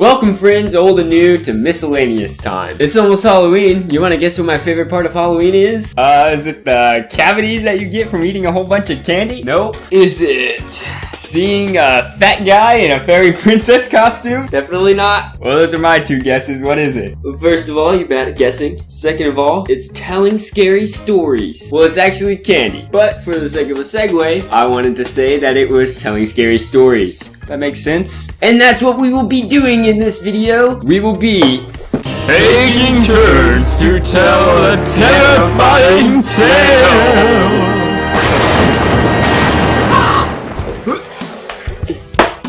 Welcome friends, old and new, to miscellaneous time. It's almost Halloween. You wanna guess what my favorite part of Halloween is? Is it the cavities that you get from eating a whole bunch of candy? Nope. Is it seeing a fat guy in a fairy princess costume? Definitely not. Well, those are my two guesses. What is it? Well, first of all, you're bad at guessing. Second of all, it's telling scary stories. Well, it's actually candy. But for the sake of a segue, I wanted to say that it was telling scary stories. That makes sense. And that's what we will be doing in this video. We will be taking turns to tell a terrifying tale.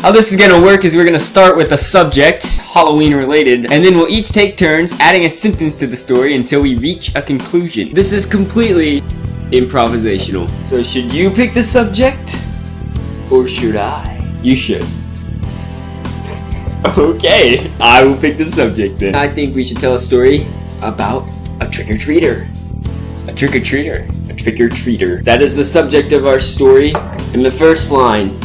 How this is gonna work is we're gonna start with a subject, Halloween related, and then we'll each take turns adding a sentence to the story until we reach a conclusion. This is completely improvisational. So should you pick the subject? Or should I? You should. Okay, I will pick the subject then. I think we should tell a story about a trick-or-treater. A trick-or-treater. A trick-or-treater. That is the subject of our story. In the first line,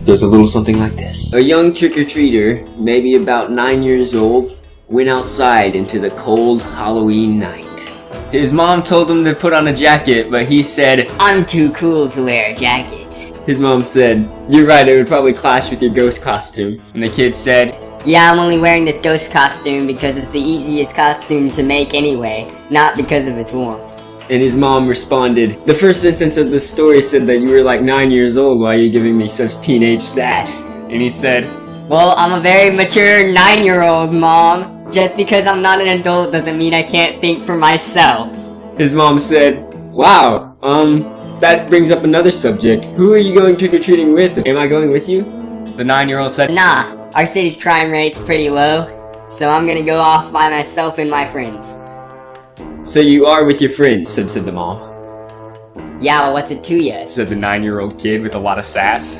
there's a little something like this. A young trick-or-treater, maybe about 9 years old, went outside into the cold Halloween night. His mom told him to put on a jacket, but he said, "I'm too cool to wear a jacket." His mom said, "You're right, it would probably clash with your ghost costume." And the kid said, "Yeah, I'm only wearing this ghost costume because it's the easiest costume to make anyway, not because of its warmth." And his mom responded, "The first sentence of the story said that you were like 9 years old. Why are you giving me such teenage sass?" And he said, "Well, I'm a very mature 9-year-old, Mom. Just because I'm not an adult doesn't mean I can't think for myself." His mom said, "Wow, that brings up another subject. Who are you going trick-or-treating with? Am I going with you?" the 9-year-old said, "Nah, our city's crime rate's pretty low, so I'm gonna go off by myself and my friends." "So you are with your friends," said the mom. "Yeah, well, what's it to ya?" said the 9-year-old kid with a lot of sass.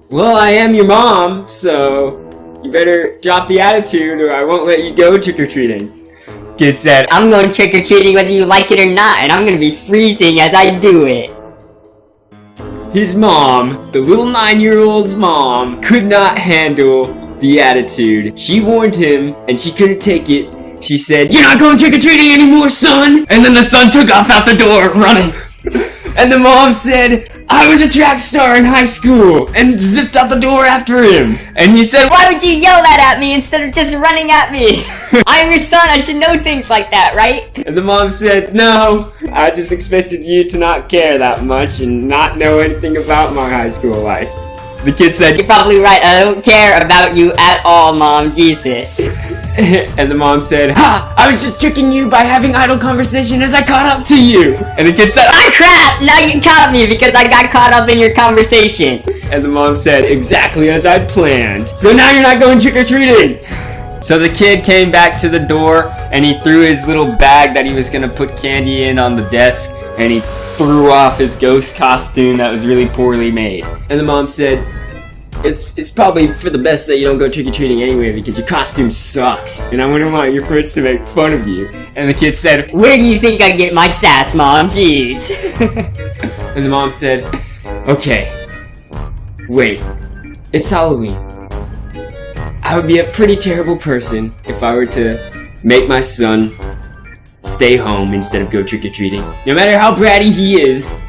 "Well, I am your mom, so you better drop the attitude or I won't let you go trick-or-treating." Kid said, "I'm going trick-or-treating whether you like it or not, and I'm gonna be freezing as I do it." His mom, the little 9-year-old's mom, could not handle the attitude. She warned him, and she couldn't take it. She said, "You're not going trick-or-treating anymore, son!" and then the son took off out the door, running. And the mom said, "I was a track star in high school," and zipped out the door after him. And he said, "Why would you yell that at me instead of just running at me? I'm your son, I should know things like that, right?" And the mom said, "No, I just expected you to not care that much and not know anything about my high school life." The kid said, "You're probably right, I don't care about you at all, Mom, Jesus." And the mom said, "Ha! I was just tricking you by having idle conversation as I caught up to you." And the kid said, "Ah, crap! Now you caught me because I got caught up in your conversation." And the mom said, "Exactly as I'd planned. So now you're not going trick-or-treating." So the kid came back to the door and he threw his little bag that he was gonna put candy in on the desk, and he threw off his ghost costume that was really poorly made. And the mom said, It's probably for the best that you don't go trick-or-treating anyway because your costume sucked, and I wouldn't want your friends to make fun of you." And the kid said, "Where do you think I get my sass, Mom? Jeez." And the mom said, "Okay, wait, it's Halloween. I would be a pretty terrible person if I were to make my son stay home instead of go trick-or-treating. No matter how bratty he is,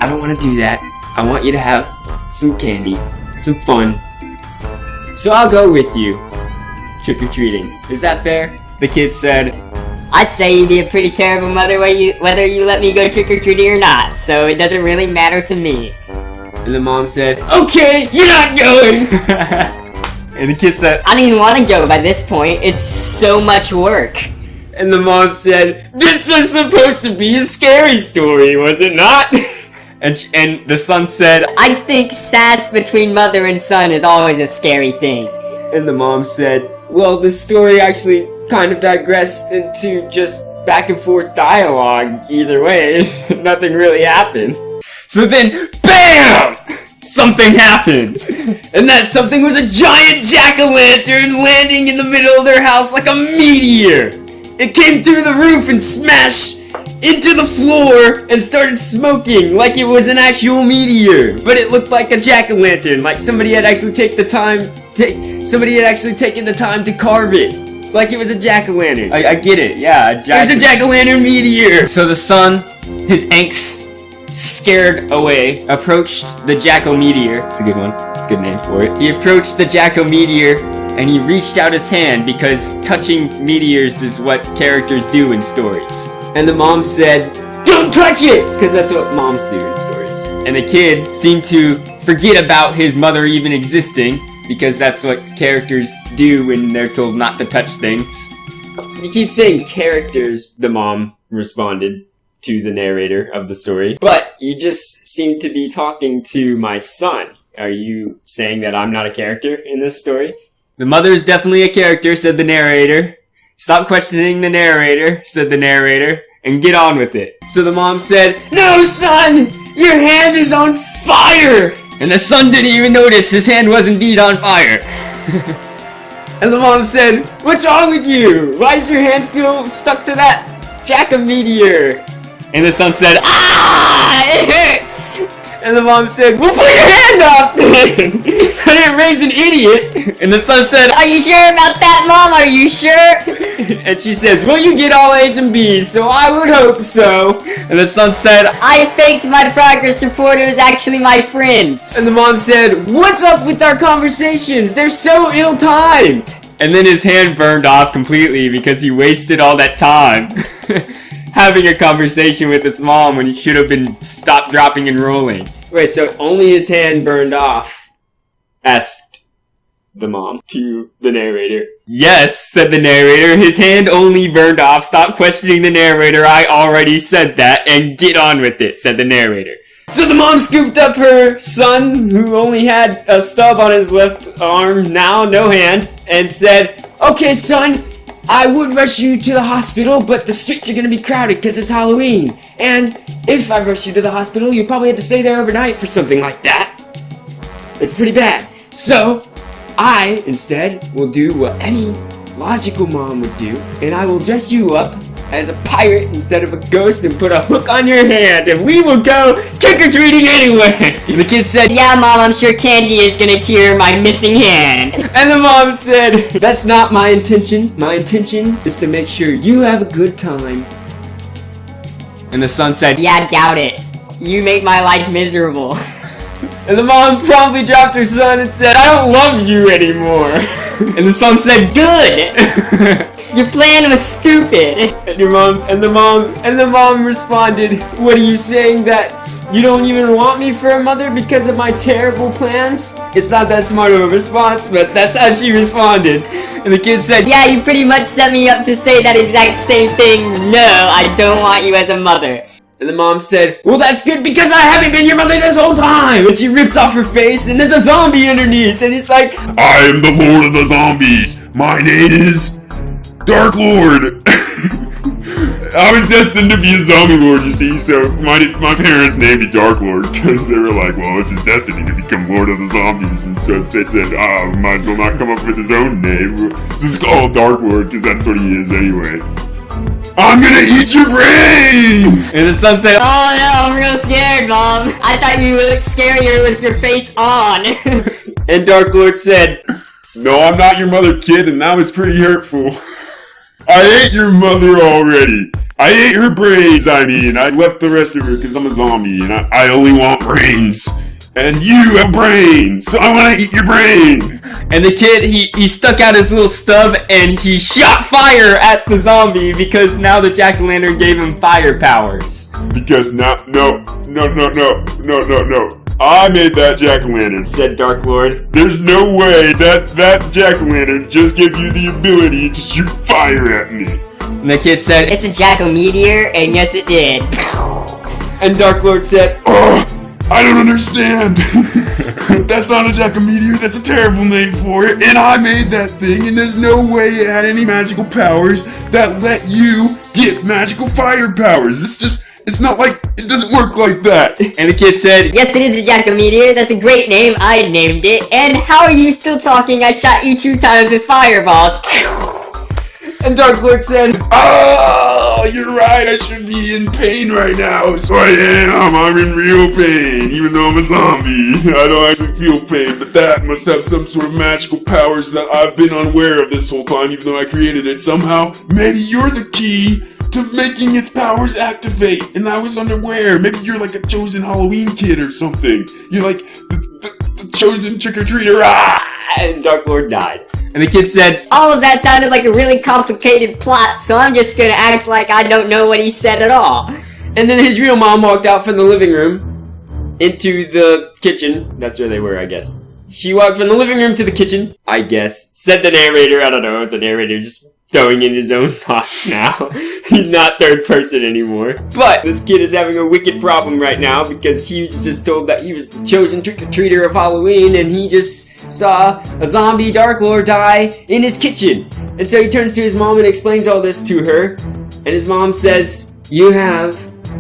I don't want to do that. I want you to have some candy, some fun. So I'll go with you trick-or-treating. Is that fair?" the kid said, "I'd say you'd be a pretty terrible mother whether you let me go trick-or-treating or not, so it doesn't really matter to me." And the mom said, "Okay, you're not going." And the kid said, "I don't even want to go by this point, it's so much work." And the mom said, "This was supposed to be a scary story, was it not?" And the son said, "I think sass between mother and son is always a scary thing." And the mom said, "Well, the story actually kind of digressed into just back and forth dialogue either way. Nothing really happened." So then, BAM! Something happened. And that something was a giant jack-o'-lantern landing in the middle of their house like a meteor. It came through the roof and smashed into the floor and started smoking like it was an actual meteor. But it looked like a jack-o'-lantern, like somebody had actually taken the time to carve it. Like it was a jack-o'-lantern. I get it, yeah. It was a jack-o'-lantern meteor. So the son, his angst scared away, approached the Jacko-meteor. It's a good one. It's a good name for it. He approached the Jacko-meteor and he reached out his hand because touching meteors is what characters do in stories. And the mom said, "Don't touch it!" Because that's what moms do in stories. And the kid seemed to forget about his mother even existing because that's what characters do when they're told not to touch things. You keep saying characters, the mom responded to the narrator of the story. But you just seem to be talking to my son. Are you saying that I'm not a character in this story? The mother is definitely a character, said the narrator. Stop questioning the narrator, said the narrator, and get on with it. So the mom said, "No, son! Your hand is on fire!" And the son didn't even notice his hand was indeed on fire. And the mom said, "What's wrong with you? Why is your hand still stuck to that jack-o'-meteor?" And the son said, Ah! It hurts! And the mom said, "Well, put your hand up then! I didn't raise an idiot!" and the son said, Are you sure about that, Mom? Are you sure? And she says, "Well, you get all A's and B's, so I would hope so." and the son said, I faked my progress report. It was actually my friend's. And the mom said, "What's up with our conversations? They're so ill-timed!" and then his hand burned off completely because he wasted all that time having a conversation with his mom when he should have been stop, dropping, and rolling. Wait, so only his hand burned off? Asked the mom to the narrator. Yes, said the narrator, his hand only burned off. Stop questioning the narrator, I already said that, and get on with it, said the narrator. So the mom scooped up her son, who only had a stub on his left arm, now no hand, and said, "Okay, son, I would rush you to the hospital, but the streets are gonna be crowded because it's Halloween. And if I rush you to the hospital, you'll probably have to stay there overnight for something like that. It's pretty bad. So, I, instead, will do what any logical mom would do, and I will dress you up as a pirate instead of a ghost and put a hook on your hand, and we will go trick-or-treating anyway." And the kid said, Yeah, Mom, I'm sure candy is gonna cure my missing hand. and the mom said, "That's not my intention. My intention is to make sure you have a good time." And the son said, Yeah, doubt it. You make my life miserable. And the mom promptly dropped her son and said, "I don't love you anymore." and the son said, Good! Your plan was stupid. And the mom responded, "What are you saying, that you don't even want me for a mother because of my terrible plans?" It's not that smart of a response, but that's how she responded. And the kid said, Yeah, you pretty much set me up to say that exact same thing. No, I don't want you as a mother. And the mom said, "Well, that's good because I haven't been your mother this whole time." And she rips off her face and there's a zombie underneath. And he's like, I am the Lord of the Zombies. My name is Dark Lord. I was destined to be a zombie lord, you see, so my parents named me Dark Lord because they were like, well, it's his destiny to become Lord of the Zombies, and so they said, might as well not come up with his own name. We'll just call him Dark Lord because that's what he is anyway. I'm gonna eat your brains! and the son said, Oh no, I'm real scared, Mom. I thought you would look scarier with your face on. and Dark Lord said, No, I'm not your mother, kid, and that was pretty hurtful. I ate your mother already. I ate her brains, I left the rest of her because I'm a zombie, and I only want brains. And you have brains, so I want to eat your brain. and the kid, he stuck out his little stub and he shot fire at the zombie because now the jack-o'-lantern gave him fire powers. Because no. I made that jack-o'-lantern. said Dark Lord. There's no way that jack-o'-lantern just gave you the ability to shoot fire at me. And the kid said, It's a Jacko-meteor, and yes it did. And Dark Lord said, I don't understand. That's not a jack-o'-meteor, that's a terrible name for it. And I made that thing, and there's no way it had any magical powers that let you get magical fire powers. It's not like, it doesn't work like that. and the kid said, Yes, it is a Jacko-meteor. That's a great name. I named it. And how are you still talking? I shot you 2 times with fireballs. And Dark Lord said, Oh, you're right. I should be in pain right now. So I am. I'm in real pain. Even though I'm a zombie, I don't actually feel pain. But that must have some sort of magical powers that I've been unaware of this whole time, even though I created it somehow. Maybe you're the key to making its powers activate, and I was unaware. Maybe you're like a chosen Halloween kid or something. You're like the chosen trick-or-treater. Ah! and Dark Lord died. And the kid said, All of that sounded like a really complicated plot, so I'm just gonna act like I don't know what he said at all. And then his real mom walked out from the living room into the kitchen. That's where they were, I guess. She walked from the living room to the kitchen, I guess. Said the narrator. I don't know. The narrator just throwing in his own thoughts now. He's not third person anymore. But this kid is having a wicked problem right now because he was just told that he was the chosen trick-or-treater of Halloween, and he just saw a zombie Dark Lord die in his kitchen. And so he turns to his mom and explains all this to her. And his mom says, "You have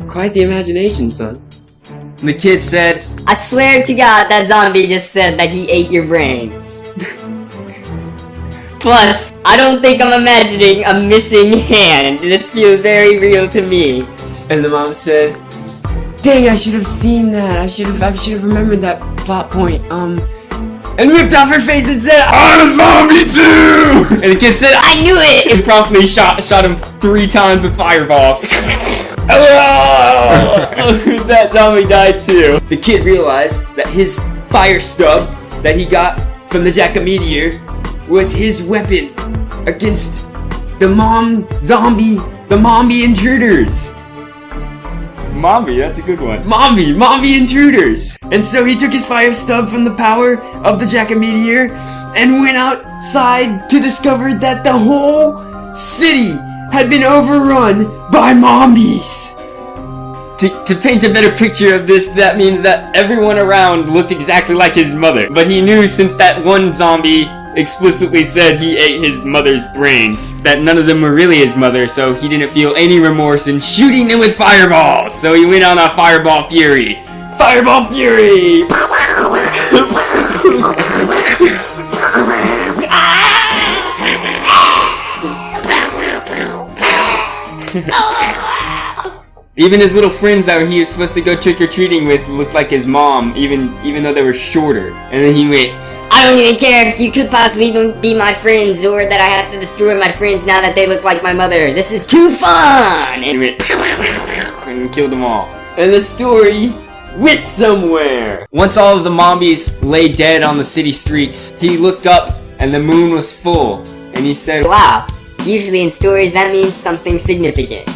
quite the imagination, son." and the kid said, I swear to God that zombie just said that he ate your brains. Plus, I don't think I'm imagining a missing hand. This feels very real to me. And the mom said, "Dang, I should have seen that. I should have remembered that plot point." And ripped off her face and said, I'm a zombie too! and the kid said, I knew it! and promptly shot him 3 times with fireballs. that zombie died too. The kid realized that his fire stub that he got from the Jack-o'-Meteor was his weapon against the zombie intruders. Mommy, that's a good one. Mommy intruders. And so he took his fire stub from the power of the Jack-o'-Meteor and went outside to discover that the whole city had been overrun by mombies. To paint a better picture of this, that means that everyone around looked exactly like his mother. But he knew, since that one zombie explicitly said he ate his mother's brains, that none of them were really his mother, so he didn't feel any remorse in shooting them with fireballs. So he went on a fireball fury. Fireball fury! Even his little friends that he was supposed to go trick-or-treating with looked like his mom, even though they were shorter. And then he went, I don't even care if you could possibly be my friends, or that I have to destroy my friends now that they look like my mother. This is too fun! and he went, and killed them all. And the story went somewhere. Once all of the mombies lay dead on the city streets, he looked up and the moon was full. And he said, Wow, usually in stories that means something significant.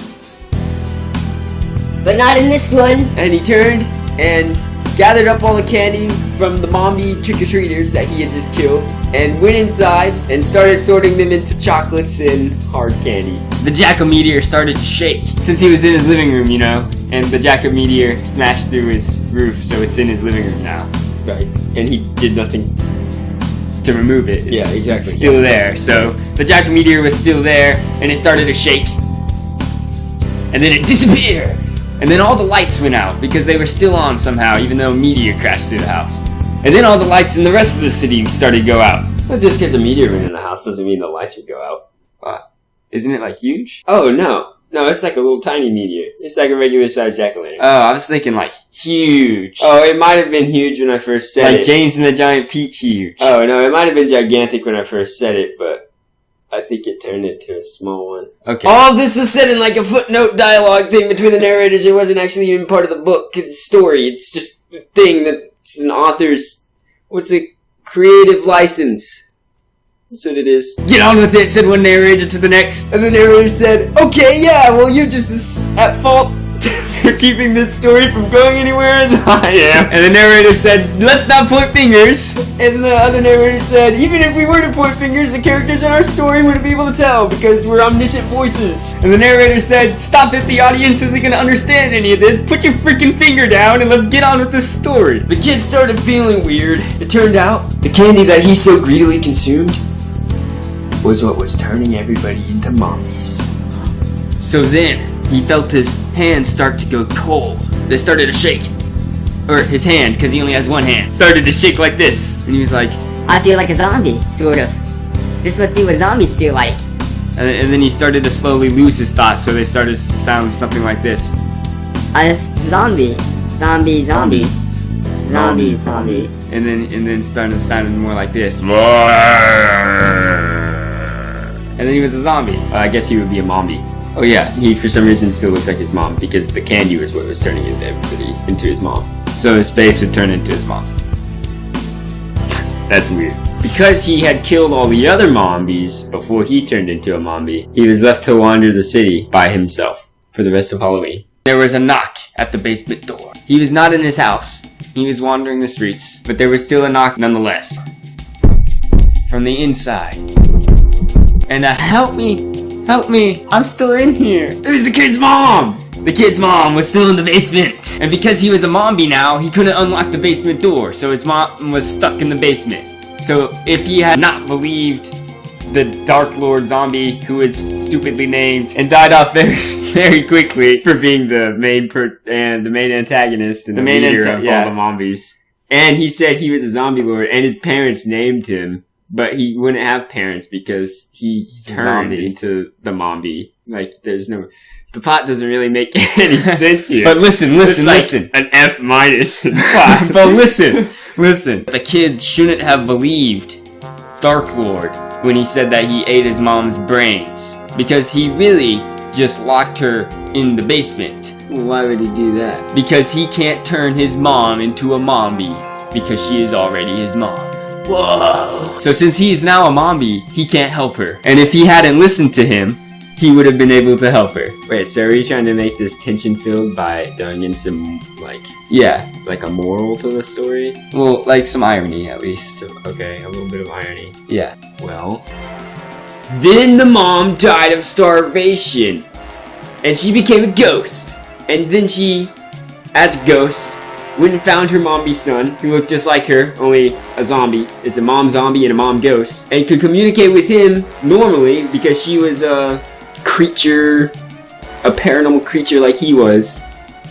But not in this one. And he turned and gathered up all the candy from the zombie trick-or-treaters that he had just killed, and went inside and started sorting them into chocolates and hard candy. the Jack-o'-Meteor started to shake. Since he was in his living room, and the Jack-o'-Meteor smashed through his roof, so it's in his living room now. Right. And he did nothing. To remove it. Yeah, exactly. It's still there. So the Jack-o'-Meteor was still there, and it started to shake. And then it disappeared! And then all the lights went out, because they were still on somehow, even though a meteor crashed through the house. And then all the lights in the rest of the city started to go out. Well, just because a meteor went in the house doesn't mean the lights would go out. Isn't it, like, huge? Oh, no. No, it's like a little tiny meteor. It's like a regular sized jack-o'-lantern. Oh, I was thinking, like, huge. Oh, it might have been huge when I first said Like it. James and the Giant Peach huge. Oh, no, it might have been gigantic when I first said it, but I think it turned into a small one. Okay. All of this was said in like a footnote dialogue thing between the narrators. It wasn't actually even part of the book story. It's just a thing that's an author's, creative license. That's what it is. Get on with it, said one narrator to the next. And the narrator said, "Okay, yeah, well, you're just as at fault for keeping this story from going anywhere as I am." And the narrator said, let's not point fingers. And the other narrator said, "Even if we were to point fingers, the characters in our story wouldn't be able to tell because we're omniscient voices." And the narrator said, stop it, the audience isn't going to understand any of this. Put your freaking finger down and let's get on with this story. The kid started feeling weird. It turned out the candy that he so greedily consumed was what was turning everybody into mommies. So then, he felt his hands start to go cold. They started to shake. Or his hand, because he only has one hand, started to shake like this. And he was like, I feel like a zombie, sort of. This must be what zombies feel like. And then he started to slowly lose his thoughts, so they started to sound something like this. Zombie. Zombie, zombie. Zombie, zombie. And then started sounding more like this. And then he was a zombie. I guess he would be a mombi. Oh yeah, he for some reason still looks like his mom because the candy was what was turning into his mom. So his face would turn into his mom. That's weird. Because he had killed all the other mombies before he turned into a mombi, he was left to wander the city by himself for the rest of Halloween. There was a knock at the basement door. He was not in his house. He was wandering the streets, but there was still a knock nonetheless. From the inside. And help me, I'm still in here. It was the kid's mom! The kid's mom was still in the basement. And because he was a mombi now, he couldn't unlock the basement door, so his mom was stuck in the basement. So if he had not believed the Dark Lord zombie, who was stupidly named and died off very quickly for being the main antagonist and the main leader of all the mombies. And he said he was a zombie lord, and his parents named him, but he wouldn't have parents because he turned into the mombi. Like, there's no... The plot doesn't really make any sense here. But listen. An F minus. But listen. The kid shouldn't have believed Dark Lord when he said that he ate his mom's brains, because he really just locked her in the basement. Why would he do that? Because he can't turn his mom into a mombi, because she is already his mom. Whoa! So since he is now a mombi, he can't help her. And if he hadn't listened to him, he would have been able to help her. Wait, so are you trying to make this tension-filled by throwing in some, like a moral to the story? Well, like some irony, at least. Okay, a little bit of irony. Yeah. Well, then the mom died of starvation, and she became a ghost. And then she, as a ghost, went and found her mombi son, who looked just like her, only a zombie. It's a mom zombie and a mom ghost. And could communicate with him normally because she was a paranormal creature like he was.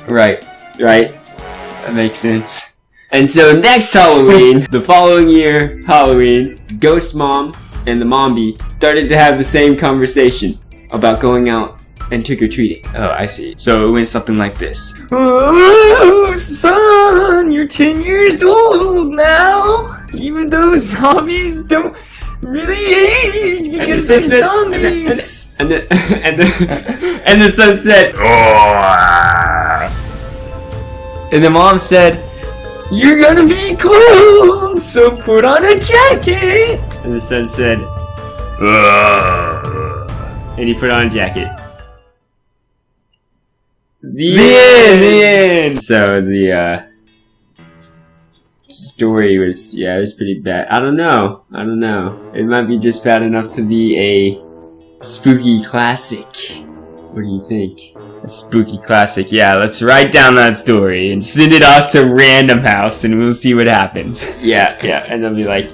Right. That makes sense. And so next Halloween, the following year, Halloween, Ghost Mom and the Mombi started to have the same conversation about going out and trick-or-treating. Oh, I see. So it went something like this. Oh, son, you're 10 years old now. Even though zombies don't really age because they're zombies. And the son said, and the mom said, you're gonna be cold, so put on a jacket. And the son said, and he put on a jacket. The end. So the story was, it was pretty bad. I don't know. It might be just bad enough to be a spooky classic. What do you think? A spooky classic. Yeah, let's write down that story and send it off to Random House and we'll see what happens. Yeah, and they'll be like,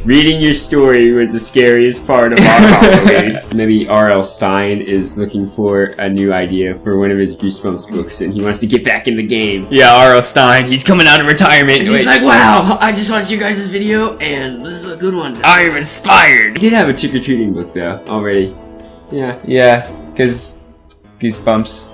reading your story was the scariest part of our Halloween. Maybe R.L. Stein is looking for a new idea for one of his Goosebumps books and he wants to get back in the game. Yeah, R.L. Stein, he's coming out of retirement. And he's like, wow, I just watched your guys' video and this is a good one. I am inspired. He did have a trick-or-treating book though, already. Yeah, because Goosebumps.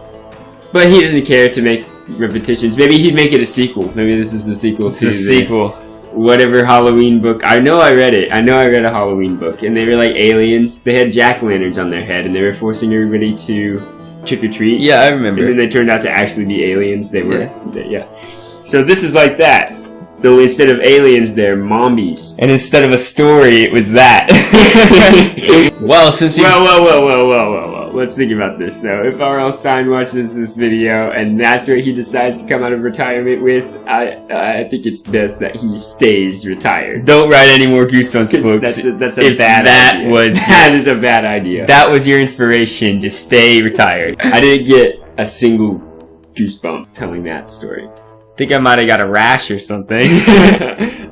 But he doesn't care to make repetitions. Maybe he'd make it a sequel. Maybe this is the sequel to the sequel. Whatever Halloween book. I know I read it. I read a Halloween book. And they were like aliens. They had jack-o'-lanterns on their head. And they were forcing everybody to trick-or-treat. Yeah, I remember. And then they turned out to actually be aliens. They were. Yeah. So this is like that. Though instead of aliens, they're mombies. And instead of a story, it was that. Well, since you... Whoa. Let's think about this, though. If R.L. Stein watches this video, and that's what he decides to come out of retirement with, I think it's best that he stays retired. Don't write any more Goosebumps books. That's a bad idea. That is a bad idea. That was your inspiration, to stay retired. I didn't get a single goosebump telling that story. think I might have got a rash or something.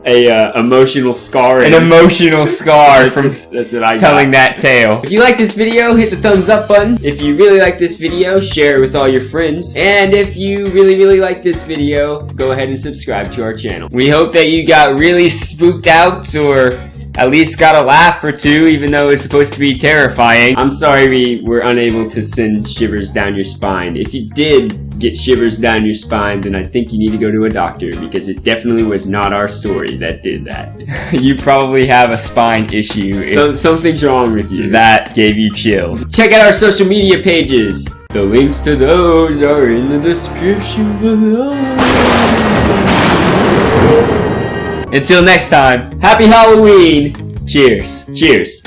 A emotional scar. An emotional scar from that's what I telling got. that tale. If you like this video, hit the thumbs up button. If you really like this video, share it with all your friends. And if you really like this video, go ahead and subscribe to our channel. We hope that you got really spooked out, or at least got a laugh or two, even though it's supposed to be terrifying. I'm sorry we were unable to send shivers down your spine. If you did get shivers down your spine, then I think you need to go to a doctor, because it definitely was not our story that did that. You probably have a spine issue. Something's wrong with you. That gave you chills. Check out our social media pages. The links to those are in the description below. Until next time, Happy Halloween! cheers. Cheers.